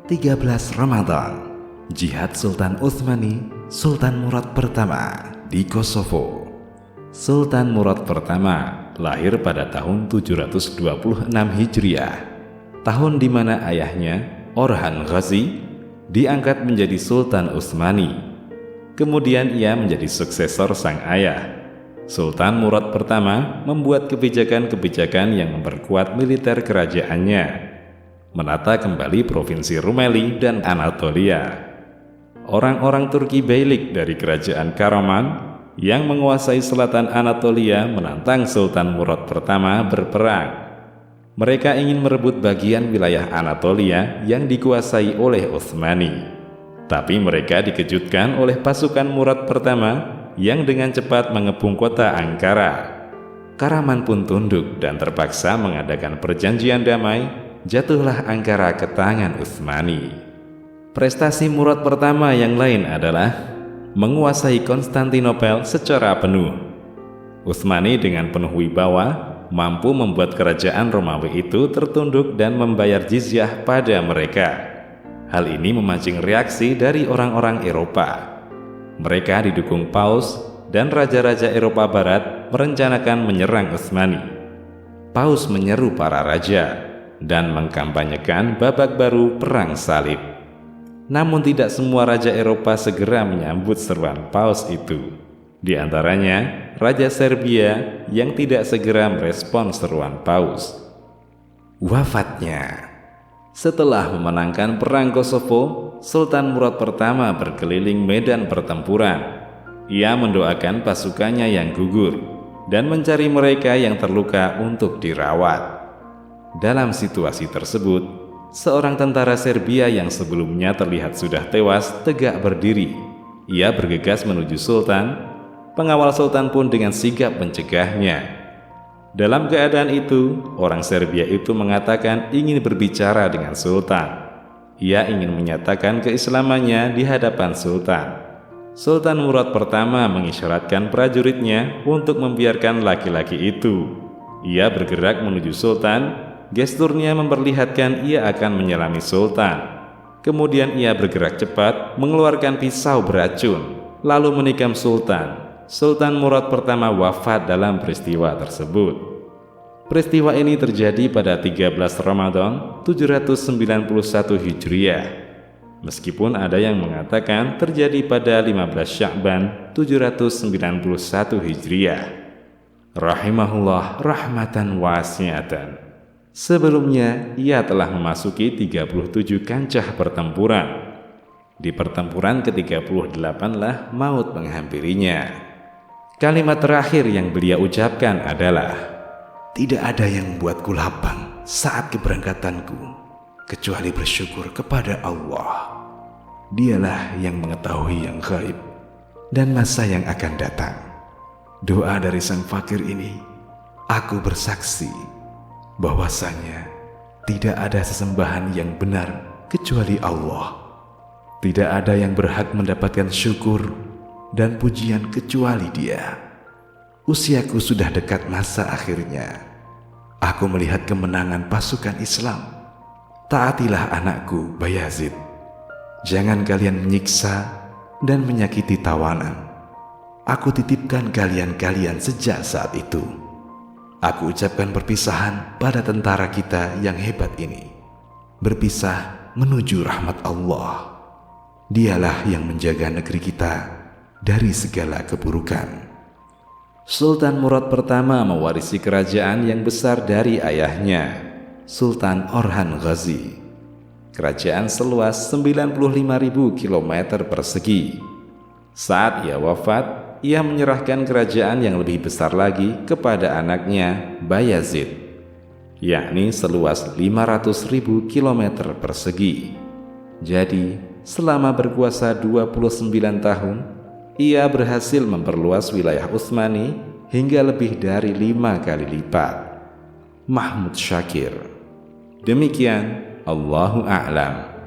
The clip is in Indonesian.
13 Ramadan, Jihad Sultan Utsmani, Sultan Murad pertama di Kosovo. Sultan Murad pertama lahir pada tahun 726 Hijriah, tahun di mana ayahnya, Orhan Ghazi, diangkat menjadi Sultan Utsmani. Kemudian ia menjadi suksesor sang ayah. Sultan Murad pertama membuat kebijakan-kebijakan yang memperkuat militer kerajaannya, menata kembali provinsi Rumeli dan Anatolia. Orang-orang Turki Beylik dari kerajaan Karaman yang menguasai selatan Anatolia menantang Sultan Murad pertama berperang. Mereka ingin merebut bagian wilayah Anatolia yang dikuasai oleh Utsmani. Tapi mereka dikejutkan oleh pasukan Murad pertama yang dengan cepat mengepung kota Ankara. Karaman pun tunduk dan terpaksa mengadakan perjanjian damai. Jatuhlah Ankara ke tangan Utsmani. Prestasi Murad pertama yang lain adalah menguasai Konstantinopel secara penuh. Utsmani dengan penuh wibawa mampu membuat kerajaan Romawi itu tertunduk dan membayar jizyah pada mereka. Hal ini memancing reaksi dari orang-orang Eropa. Mereka didukung Paus dan raja-raja Eropa Barat merencanakan menyerang Utsmani. Paus menyeru para raja dan mengkampanyekan babak baru Perang Salib. Namun tidak semua raja Eropa segera menyambut seruan Paus itu. Di antaranya, Raja Serbia yang tidak segera merespon seruan Paus. Wafatnya. Setelah memenangkan Perang Kosovo, Sultan Murad pertama berkeliling medan pertempuran. Ia mendoakan pasukannya yang gugur dan mencari mereka yang terluka untuk dirawat. Dalam situasi tersebut, seorang tentara Serbia yang sebelumnya terlihat sudah tewas tegak berdiri. Ia bergegas menuju Sultan. Pengawal Sultan pun dengan sigap mencegahnya. Dalam keadaan itu, orang Serbia itu mengatakan ingin berbicara dengan Sultan. Ia ingin menyatakan keislamannya di hadapan Sultan. Sultan Murad pertama mengisyaratkan prajuritnya untuk membiarkan laki-laki itu. Ia bergerak menuju Sultan. Gesturnya memperlihatkan ia akan menyelami Sultan. Kemudian ia bergerak cepat mengeluarkan pisau beracun, lalu menikam Sultan. Sultan Murad pertama wafat dalam peristiwa tersebut. Peristiwa ini terjadi pada 13 Ramadan 791 Hijriah. Meskipun ada yang mengatakan terjadi pada 15 Sya'ban 791 Hijriah. Rahimahullah rahmatan wasi'atan. Sebelumnya, ia telah memasuki 37 kancah pertempuran. Di pertempuran ke-38 lah maut menghampirinya. Kalimat terakhir yang beliau ucapkan adalah, "Tidak ada yang membuatku lapang saat keberangkatanku, kecuali bersyukur kepada Allah. Dialah yang mengetahui yang gaib dan masa yang akan datang. Doa dari sang fakir ini, aku bersaksi bahwasanya tidak ada sesembahan yang benar kecuali Allah. Tidak ada yang berhak mendapatkan syukur dan pujian kecuali Dia. Usiaku sudah dekat masa akhirnya. Aku melihat kemenangan pasukan Islam. Taatilah anakku Bayazid. Jangan kalian menyiksa dan menyakiti tawanan. Aku titipkan kalian sejak saat itu. Aku ucapkan perpisahan pada tentara kita yang hebat ini. Berpisah menuju rahmat Allah. Dialah yang menjaga negeri kita dari segala keburukan." Sultan Murad pertama mewarisi kerajaan yang besar dari ayahnya, Sultan Orhan Ghazi. Kerajaan seluas 95.000 km persegi. Saat ia wafat, ia menyerahkan kerajaan yang lebih besar lagi kepada anaknya Bayazid, yakni seluas 500.000 km persegi. Jadi, selama berkuasa 29 tahun, ia berhasil memperluas wilayah Utsmani hingga lebih dari 5 kali lipat. Mahmud Syakir. Demikian, Allahu a'lam.